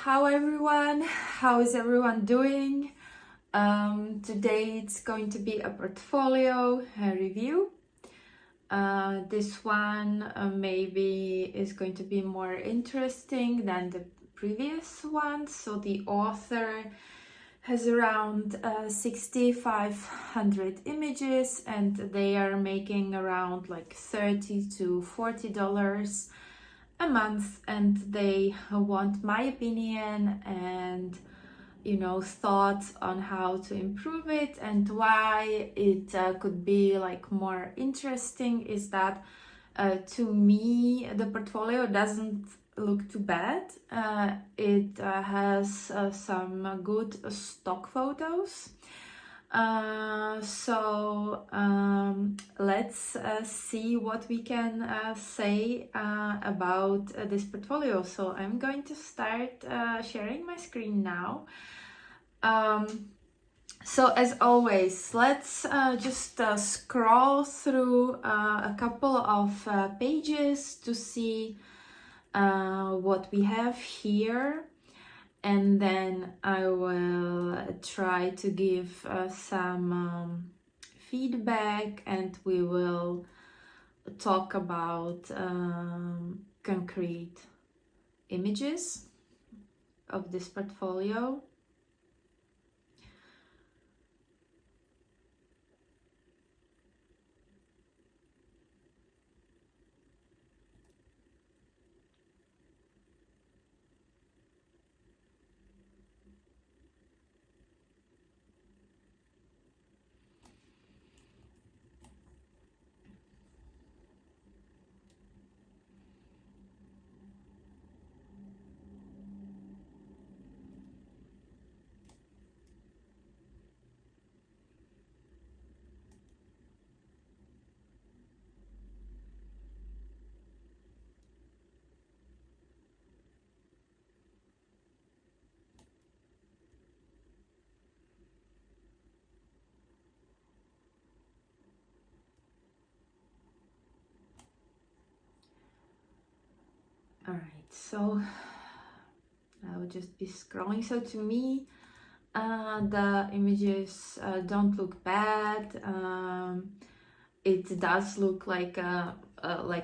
How everyone? How is everyone doing? Today it's going to be a portfolio review. This one maybe is going to be more interesting than the previous one. So the author has around 6,500 images and they are making around like $30 to $40 a month, and they want my opinion and thoughts on how to improve it. And why it could be like more interesting is that to me the portfolio doesn't look too bad. It has some good stock photos. Let's see what we can say about this portfolio. So I'm going to start sharing my screen now. So as always, let's just scroll through a couple of pages to see what we have here. And then I will try to give some feedback, and we will talk about concrete images of this portfolio. All right, so I will just be scrolling. So to me, the images don't look bad. It does look like a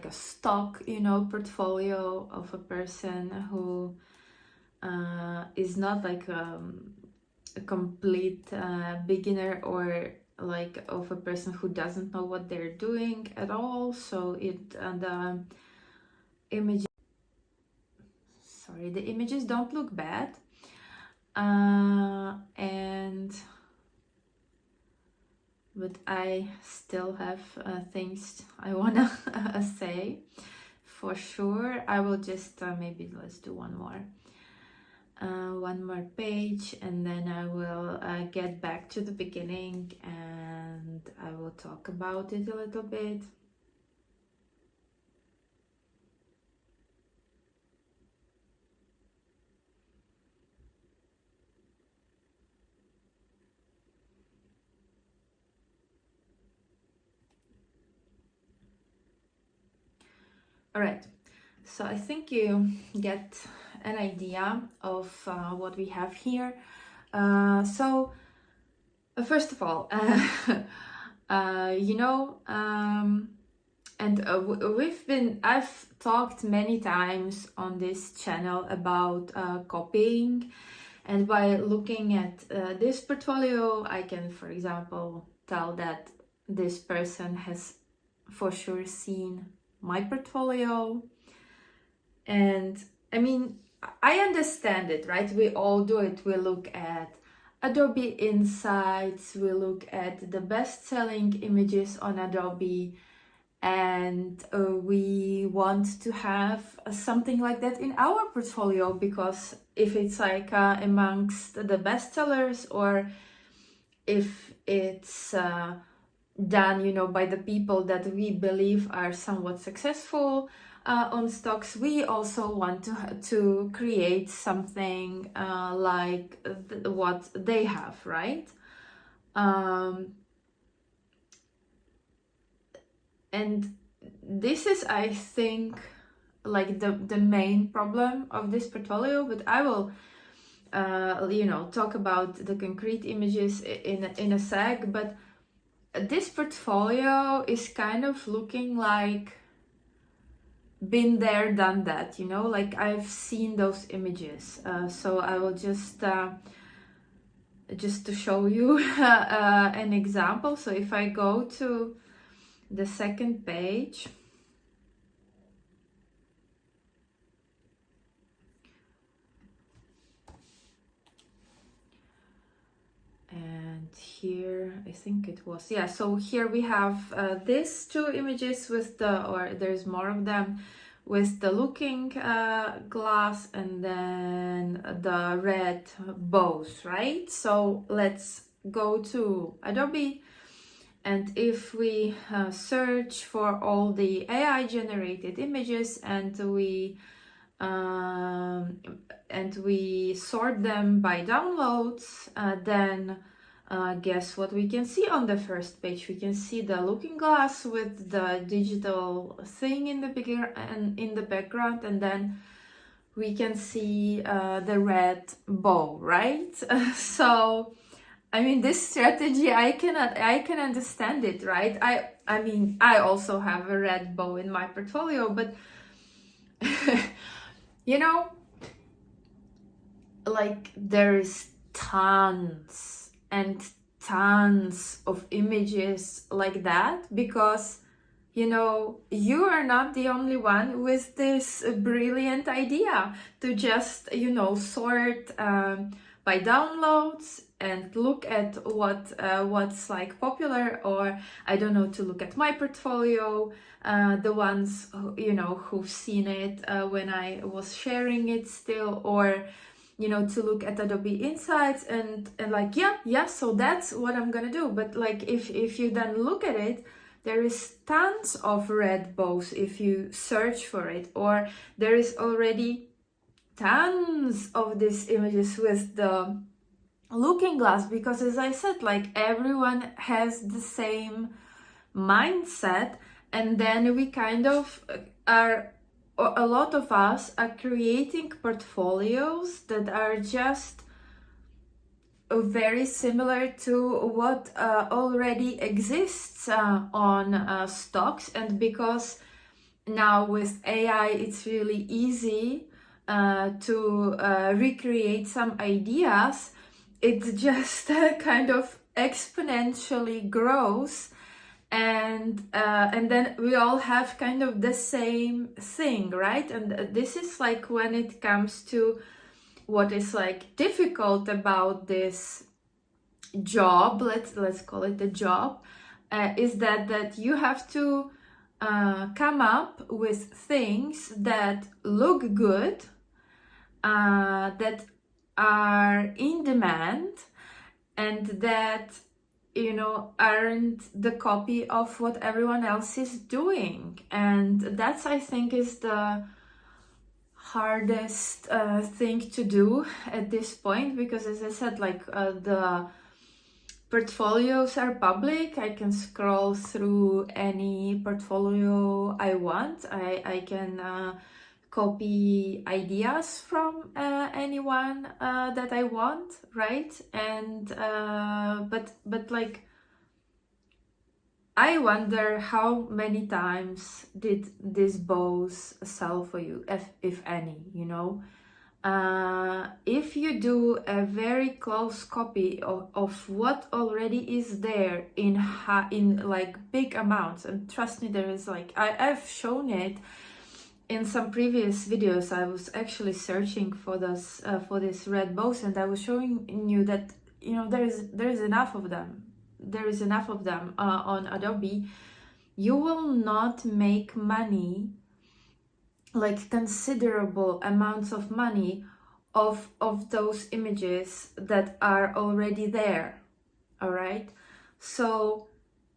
stock, portfolio of a person who is not like a complete beginner, or like of a person who doesn't know what they're doing at all. So the images don't look bad, but I still have things I wanna say for sure. I will just maybe let's do one more page, and then I will get back to the beginning and I will talk about it a little bit. All right, so I think you get an idea of what we have here. First of all, I've talked many times on this channel about copying, and by looking at this portfolio, I can, for example, tell that this person has for sure seen my portfolio. And I mean, I understand it, right? We all do it. We look at Adobe Insights, we look at the best-selling images on Adobe, and we want to have something like that in our portfolio, because if it's like amongst the bestsellers, or if it's done by the people that we believe are somewhat successful on stocks, we also want to create something like what they have, right? And this is, I think, like the main problem of this portfolio, but I will talk about the concrete images in a sec. But this portfolio is kind of looking like been there, done that, like I've seen those images. So I will just to show you an example. So if I go to the second page, and here I think it was, yeah, so here we have these two images with or there's more of them, with the looking glass and then the red bows, right? So let's go to Adobe, and if we search for all the AI generated images and we sort them by downloads, then guess what we can see on the first page? We can see the looking glass with the digital thing in the background, and then we can see the red bow, right? So I mean, this strategy, I can understand it, right? I mean, I also have a red bow in my portfolio, but like there's tons and tons of images like that, because you are not the only one with this brilliant idea to just sort by downloads and look at what's like popular, or I don't know, to look at my portfolio, the ones who've seen it when I was sharing it still, or to look at Adobe Insights and like yeah, so that's what I'm gonna do. But like if you then look at it, there is tons of red bows if you search for it, or there is already tons of these images with the looking glass, because as I said, like everyone has the same mindset, and then we kind of are, a lot of us are creating portfolios that are just very similar to what already exists on stocks. And because now with AI it's really easy to recreate some ideas, it just kind of exponentially grows, and then we all have kind of the same thing, right? And this is like when it comes to what is like difficult about this job, let's call it a job, is that you have to come up with things that look good, that are in demand, and that aren't the copy of what everyone else is doing. And that's, I think, is the hardest thing to do at this point, because as I said, like the portfolios are public. I can scroll through any portfolio I want. I can copy ideas from anyone that I want, right? And but like, I wonder how many times did these bows sell for you, if any, if you do a very close copy of what already is there in like big amounts, and trust me, there is like, I've shown it in some previous videos. I was actually searching for this red bows, and I was showing you that there is enough of them. There is enough of them on Adobe. You will not make money, like considerable amounts of money, of those images that are already there. All right, so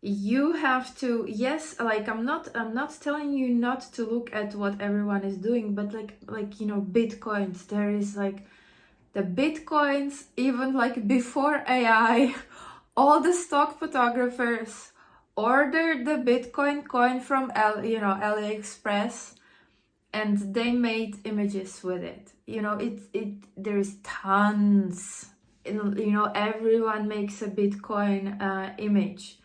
you have to, yes, like I'm not telling you not to look at what everyone is doing, but like bitcoins, there is like the bitcoins, even like before AI, all the stock photographers ordered the Bitcoin coin from AliExpress, and they made images with it. You know, there's tons. You know, everyone makes a Bitcoin image.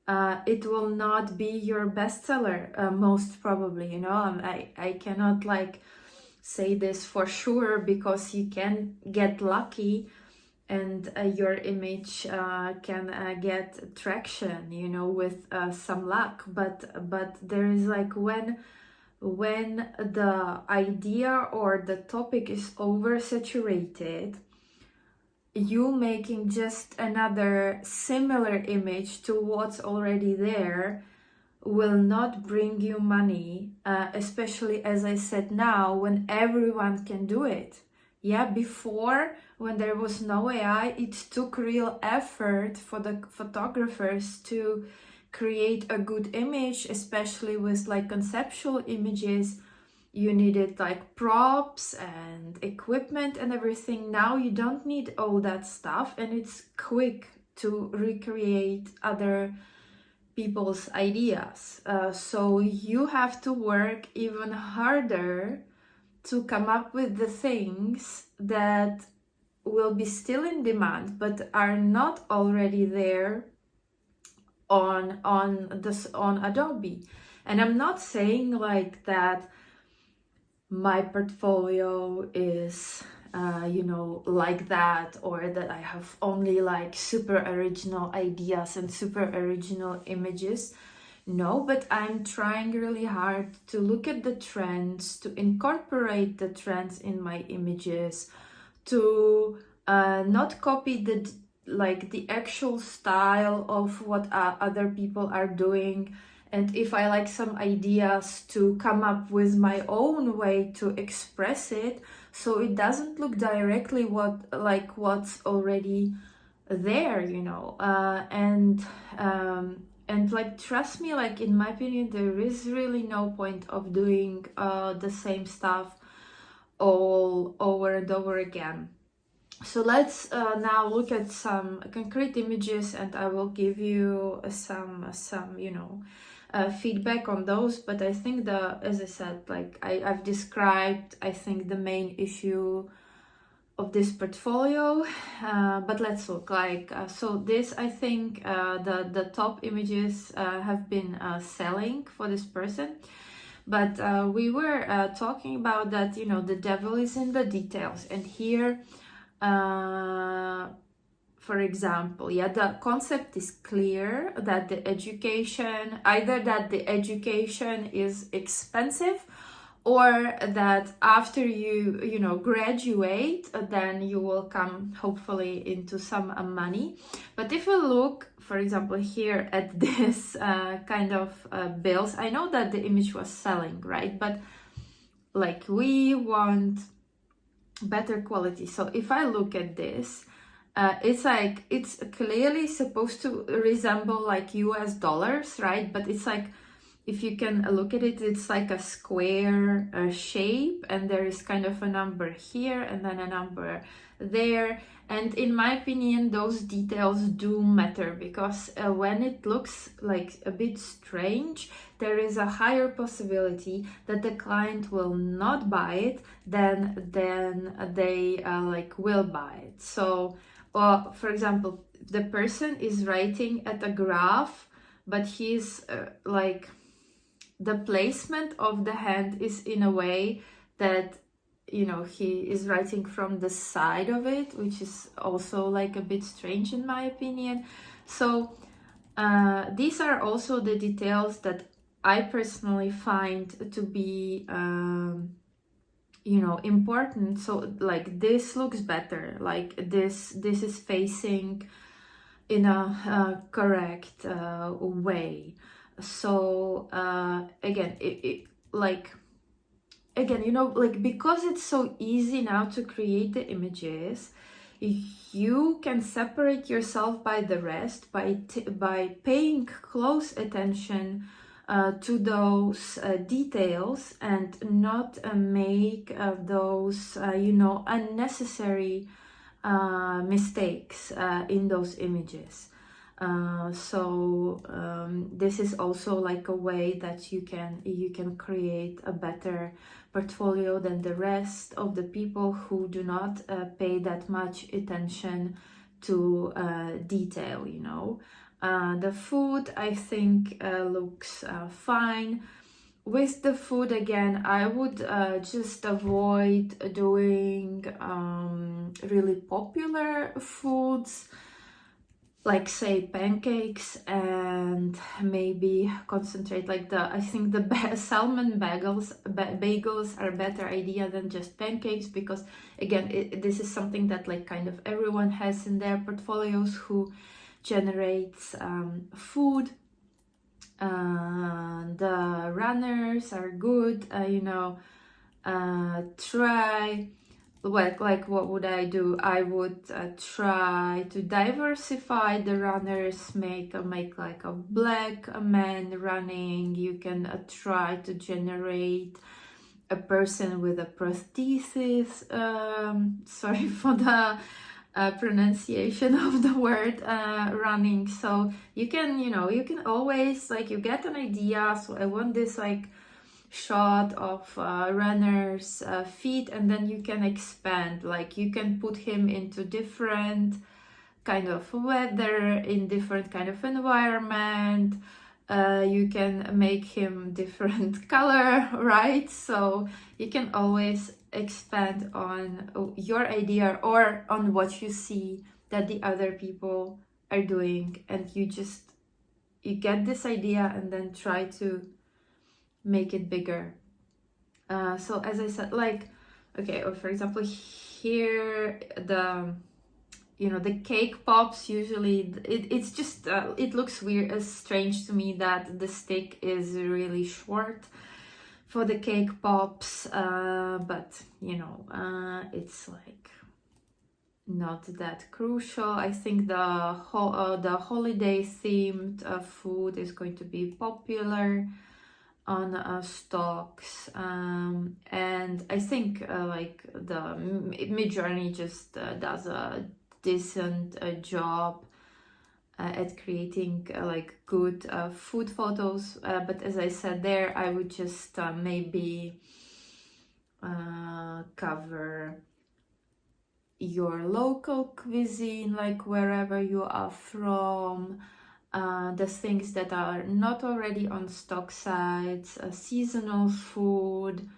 It will not be your bestseller, most probably. You know, I cannot like say this for sure, because you can get lucky and your image can get traction, you know, with some luck. But there is like, when the idea or the topic is oversaturated, you making just another similar image to what's already there will not bring you money, especially, as I said, now when everyone can do it. Yeah, before, when there was no AI, it took real effort for the photographers to create a good image, especially with like conceptual images. You needed like props and equipment and everything. Now you don't need all that stuff, and it's quick to recreate other people's ideas. So you have to work even harder to come up with the things that will be still in demand but are not already there on Adobe. And I'm not saying like that my portfolio is you know, like that, or that I have only like super original ideas and super original images. No, but I'm trying really hard to look at the trends, to incorporate the trends in my images, to not copy the actual style of what other people are doing. And if I like some ideas, to come up with my own way to express it, so it doesn't look directly what's already there, you know. And like, trust me, like, in my opinion, there is really no point of doing the same stuff all over and over again. So let's now look at some concrete images, and I will give you some you know, feedback on those. But I think as I said, like I've described, I think, the main issue of this portfolio. But let's look like, so this, I think the top images have been selling for this person. But we were talking about that, you know, the devil is in the details. And here, for example, yeah, the concept is clear that the education, either that the education is expensive, or that after you know, graduate, then you will come hopefully into some money. But if you look, for example, here at this kind of bills, I know that the image was selling, right? But like, we want better quality. So if I look at this, it's like, it's clearly supposed to resemble like US dollars, right? But it's like, if you can look at it, it's like a square shape, and there is kind of a number here and then a number there. And in my opinion, those details do matter, because when it looks like a bit strange, there is a higher possibility that the client will not buy it than they like will buy it. So for example, the person is writing at a graph, but he's like, the placement of the hand is in a way that, you know, he is writing from the side of it, which is also like a bit strange in my opinion. So these are also the details that I personally find to be you know, important. So like, this looks better, like this is facing in a correct way. So again, again, you know, like, because it's so easy now to create the images, you can separate yourself by the rest by paying close attention to those details, and not make those you know, unnecessary mistakes in those images. This is also like a way that you can create a better portfolio than the rest of the people who do not pay that much attention to detail, you know. The food, I think, looks fine. With the food, again, I would just avoid doing really popular foods, like say pancakes, and maybe concentrate like I think the salmon bagels are a better idea than just pancakes, because again, this is something that like kind of everyone has in their portfolios who generates food. The runners are good, you know. Try, like what would I do? I would try to diversify the runners, make like a black man running. You can try to generate a person with a prosthesis. Sorry for the pronunciation of the word running. So you can, you know, you can always, like, you get an idea. So I want this like shot of runner's feet, and then you can expand, like you can put him into different kind of weather, in different kind of environment. You can make him different color, right? So you can always expand on your idea or on what you see that the other people are doing, and you get this idea and then try to make it bigger. So as I said, like, okay, or for example here, the, you know, the cake pops, usually it's just it looks weird, strange to me that the stick is really short for the cake pops, but you know, it's like not that crucial. I think the holiday themed food is going to be popular on stocks, and I think like the Midjourney just does a decent job at creating like good food photos, but as I said there, I would just maybe cover your local cuisine, like wherever you are from, the things that are not already on stock sites, seasonal food.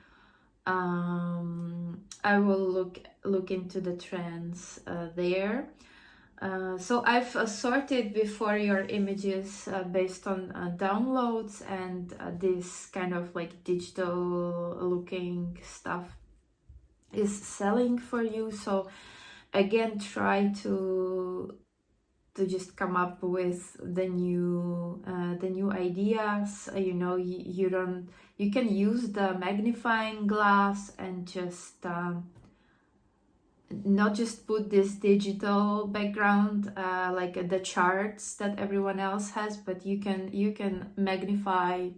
I will look into the trends there. So I've sorted before your images based on downloads, and this kind of like digital looking stuff is selling for you. So again, try to just come up with the new ideas. You know, you can use the magnifying glass and just not just put this digital background like the charts that everyone else has, but you can magnify,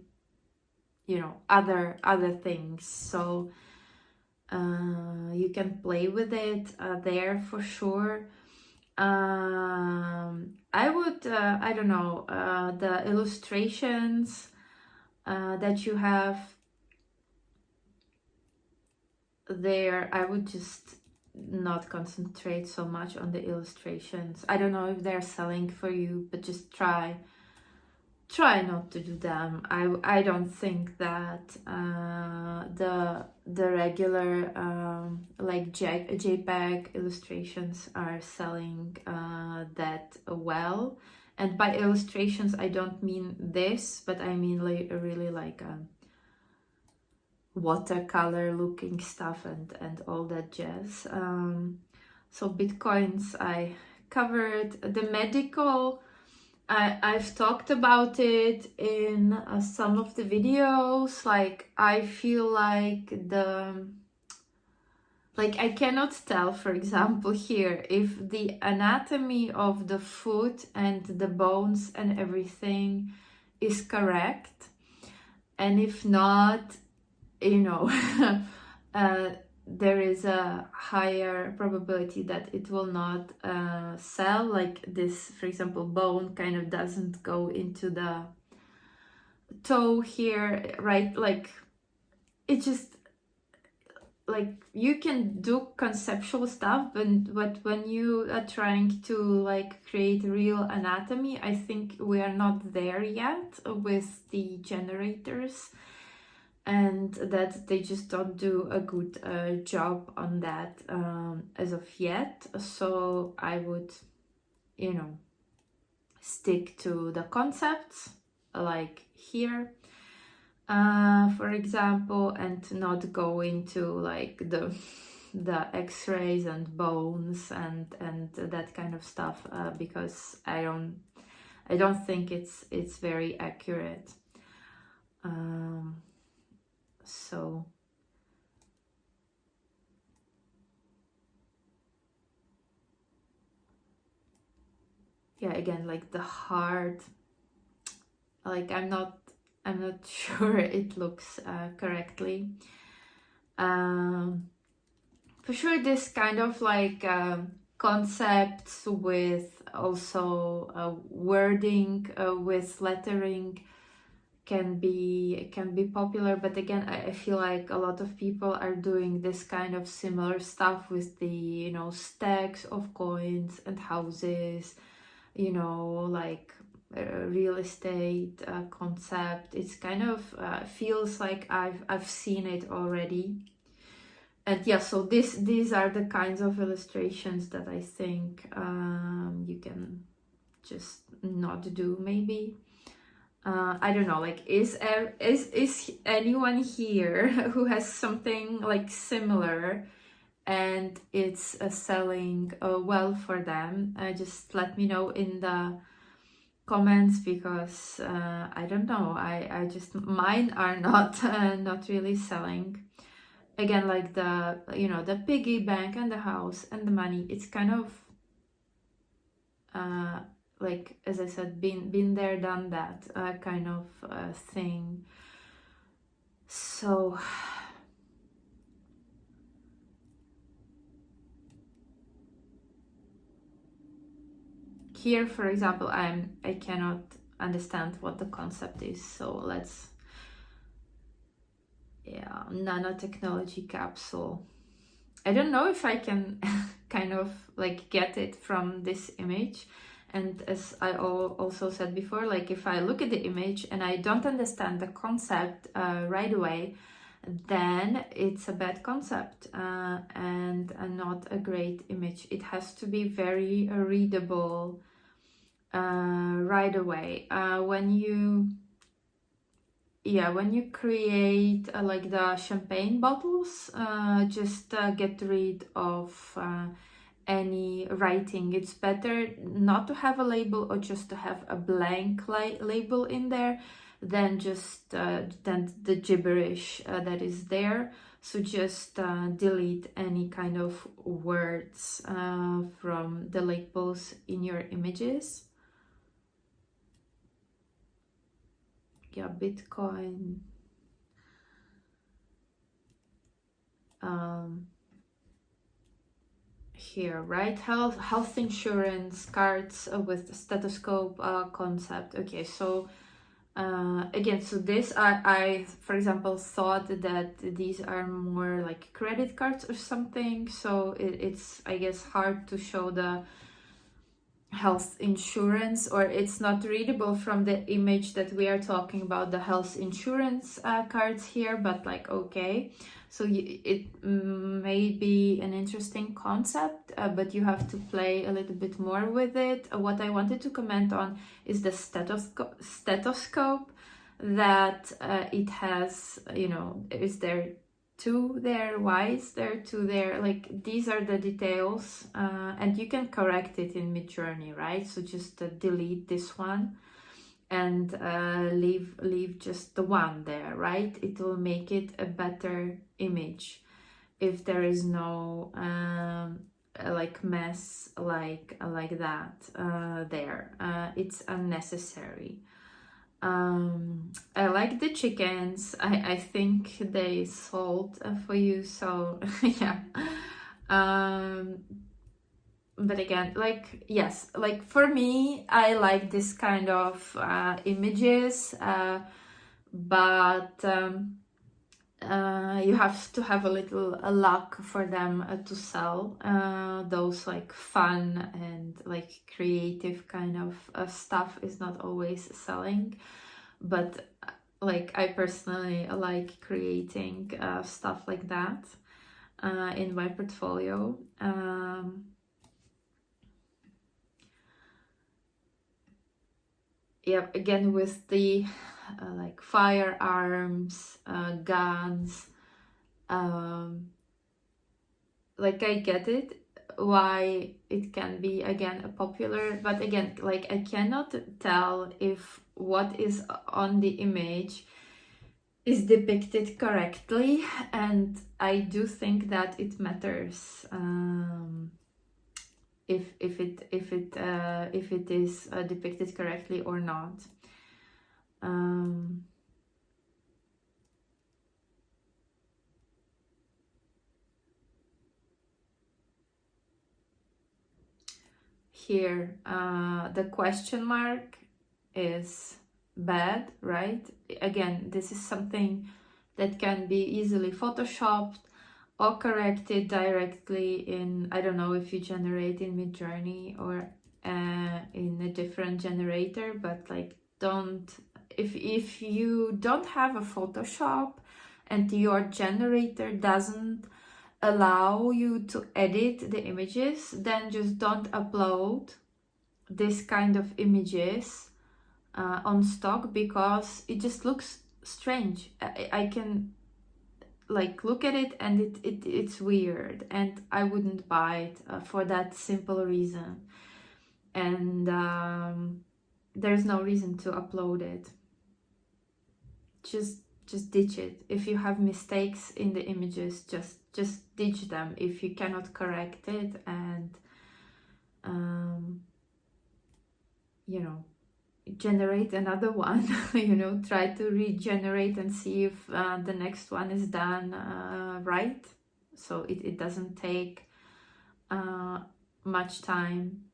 you know, other things. So you can play with it there for sure. I would I don't know, the illustrations that you have there, I would just not concentrate so much on the illustrations. I don't know if they're selling for you, but just try not to do them. I don't think that the regular like JPEG illustrations are selling that well. And by illustrations, I don't mean this, but I mean like really like watercolor looking stuff and all that jazz. So Bitcoins I covered. The medical, I've talked about it in some of the videos. Like, I feel like I cannot tell, for example, here, if the anatomy of the foot and the bones and everything is correct. And if not, you know, there is a higher probability that it will not sell. Like this, for example, bone kind of doesn't go into the toe here, right? Like it just, like you can do conceptual stuff, but when you are trying to like create real anatomy, I think we are not there yet with the generators, and that they just don't do a good job on that as of yet. So I would, you know, stick to the concepts like here, for example, and not go into like the x-rays and bones and that kind of stuff, because I don't think it's very accurate. So yeah, again, like the heart, like I'm not sure it looks correctly. For sure, this kind of like concepts with also wording with lettering can be popular, but again, I feel like a lot of people are doing this kind of similar stuff with the, you know, stacks of coins and houses, you know, like real estate concept. It's kind of feels like I've seen it already. And yeah, so these are the kinds of illustrations that I think you can just not do, maybe. I don't know, like is anyone here who has something like similar and it's selling well for them? Just let me know in the comments, because I don't know, I just, mine are not not really selling. Again, like the, you know, the piggy bank and the house and the money, it's kind of like, as I said, been there, done that kind of thing. So here, for example, I cannot understand what the concept is. So let's, yeah, nanotechnology capsule. I don't know if I can kind of like get it from this image. And as I also said before, like if I look at the image and I don't understand the concept right away, then it's a bad concept and not a great image. It has to be very readable right away. When you create like the champagne bottles, just get rid of any writing. It's better not to have a label, or just to have a blank label in there, than just than the gibberish that is there. So just delete any kind of words from the labels in your images. Yeah, Bitcoin. Here, right? Health insurance cards with stethoscope concept. Okay, so again, so this I for example thought that these are more like credit cards or something. So it's, I guess, hard to show the health insurance, or it's not readable from the image that we are talking about the health insurance cards here. But like, okay, so it may be an interesting concept, but you have to play a little bit more with it. What I wanted to comment on is the stethoscope that it has, you know, is there two there, why is there two there? Like, these are the details, and you can correct it in Midjourney, right? So just delete this one and leave just the one there, right? It will make it a better image if there is no like mess like that there. It's unnecessary. I like the chickens. I think they sold for you, so yeah. Um, but again, like, yes, like for me, I like this kind of images, but you have to have a little luck for them to sell. Those like fun and like creative kind of stuff is not always selling, but like I personally like creating stuff like that in my portfolio. Yeah, again with the like firearms, guns, like I get it why it can be again popular, but again, like I cannot tell if what is on the image is depicted correctly, and I do think that it matters if it is depicted correctly or not. Here, the question mark is bad, right? Again, this is something that can be easily photoshopped or corrected directly in, I don't know if you generate in Midjourney or in a different generator, but like if you don't have a Photoshop and your generator doesn't allow you to edit the images, then just don't upload this kind of images on stock, because it just looks strange. I can like look at it and it's weird, and I wouldn't buy it for that simple reason. And there's no reason to upload it. Just ditch it. If you have mistakes in the images, just ditch them if you cannot correct it, and you know, generate another one. You know, try to regenerate and see if the next one is done right, so it doesn't take much time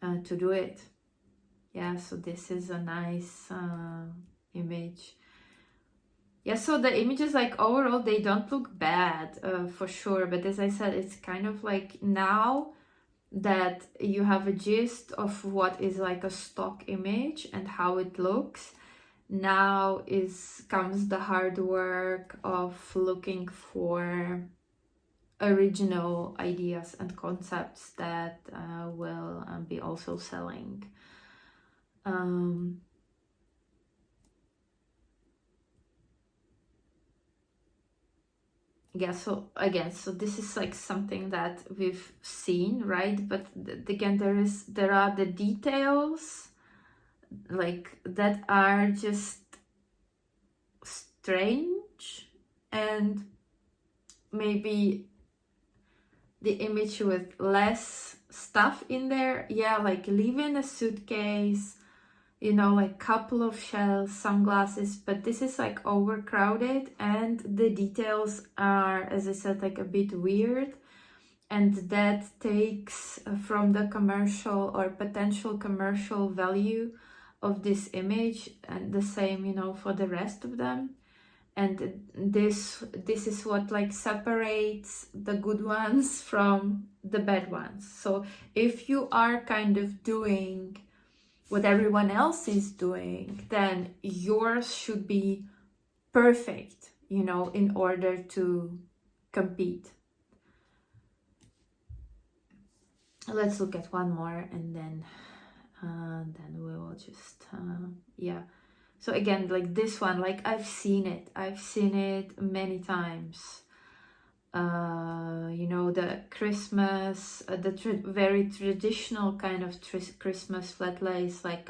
to do it. Yeah, so this is a nice image. Yeah, so the images, like overall, they don't look bad for sure, but as I said, it's kind of like now that you have a gist of what is like a stock image and how it looks, now comes the hard work of looking for original ideas and concepts that will be also selling. Yeah, so again, so this is like something that we've seen, right? But again, there are the details like that are just strange, and maybe the image with less stuff in there. Yeah, like leave in a suitcase, you know, like couple of shells, sunglasses, but this is like overcrowded, and the details are, as I said, like a bit weird, and that takes from the commercial or potential commercial value of this image, and the same, you know, for the rest of them. And this is what like separates the good ones from the bad ones. So if you are kind of doing what everyone else is doing, then yours should be perfect, you know, in order to compete. Let's look at one more, and then we will just yeah. So again, like this one, like I've seen it many times. You know, the Christmas, the very traditional kind of Christmas flat lace, like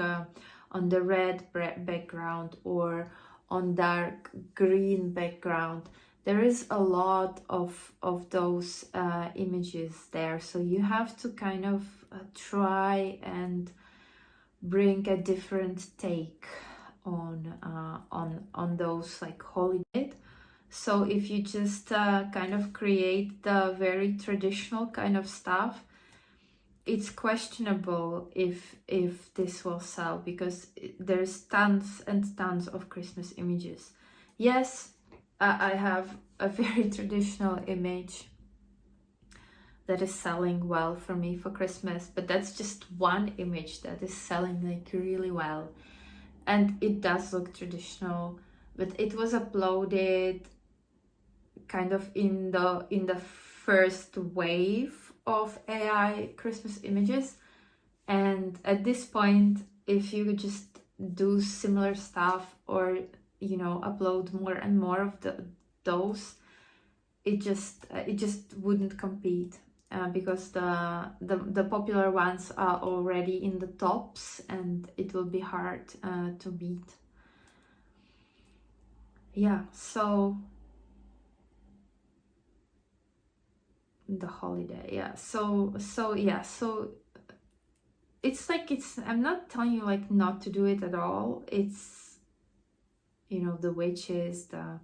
on the red background or on dark green background. There is a lot of those images there, so you have to kind of try and bring a different take on those like holiday. So if you just kind of create the very traditional kind of stuff, it's questionable if this will sell, because there's tons and tons of Christmas images. Yes, I have a very traditional image that is selling well for me for Christmas, but that's just one image that is selling like really well, and it does look traditional, but it was uploaded kind of in the first wave of AI Christmas images, and at this point, if you just do similar stuff, or you know, upload more and more of those, it just wouldn't compete, because the popular ones are already in the tops, and it will be hard to beat. Yeah, so the holiday, yeah, so it's like, I'm not telling you like not to do it at all. It's, you know, the witches, the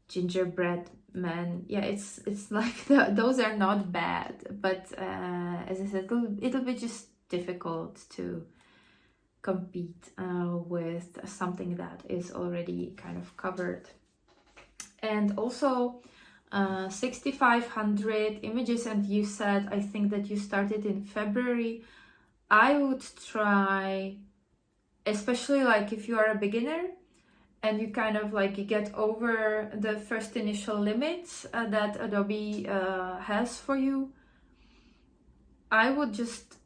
gingerbread man, yeah, it's like those are not bad, but as I said, it'll be just difficult to compete with something that is already kind of covered. And also 6,500 images, and you said, I think that you started in February. I would try, especially like if you are a beginner and you kind of like you get over the first initial limits that Adobe has for you, I would just,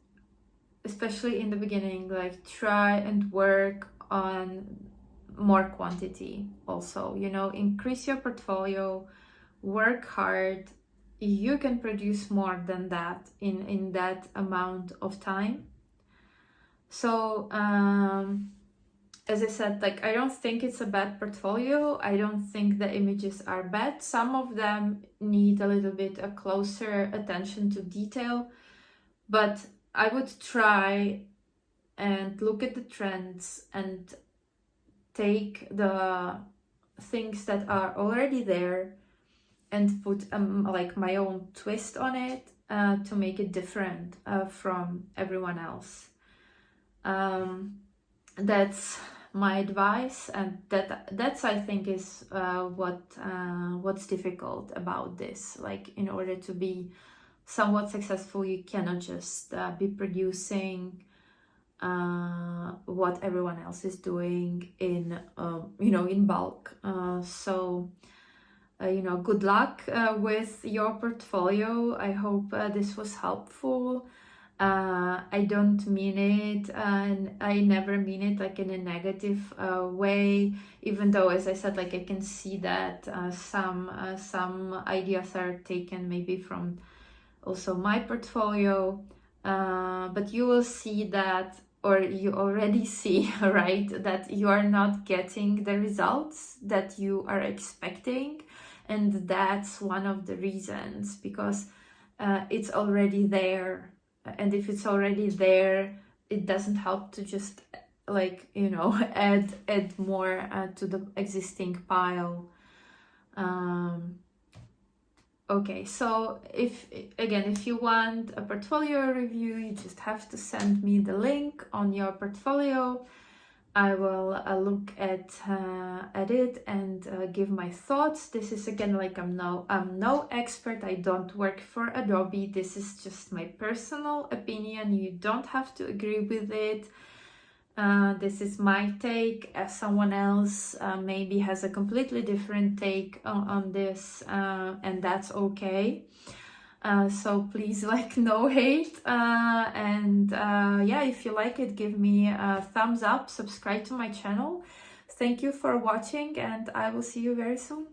especially in the beginning, like try and work on more quantity also, you know, increase your portfolio, work hard. You can produce more than that in that amount of time. So as I said, like, I don't think it's a bad portfolio. I don't think the images are bad. Some of them need a little bit a closer attention to detail, but I would try and look at the trends and take the things that are already there and put like my own twist on it to make it different from everyone else. That's my advice, and that's I think is what's difficult about this. Like, in order to be somewhat successful, you cannot just be producing what everyone else is doing in you know, in bulk. So you know, good luck with your portfolio. I hope this was helpful. I don't mean it, and I never mean it like in a negative way, even though, as I said, like I can see that some ideas are taken maybe from also my portfolio, but you will see that, or you already see, right, that you are not getting the results that you are expecting, and that's one of the reasons, because it's already there. And if it's already there, it doesn't help to just, like, you know, add more to the existing pile. Okay, so if you want a portfolio review, you just have to send me the link on your portfolio. I will look at it and give my thoughts. This is, again, like, I'm no expert. I don't work for Adobe. This is just my personal opinion. You don't have to agree with it. This is my take. Someone else maybe has a completely different take on this, and that's okay. So please, like, no hate, and yeah, if you like it, give me a thumbs up, subscribe to my channel. Thank you for watching, and I will see you very soon.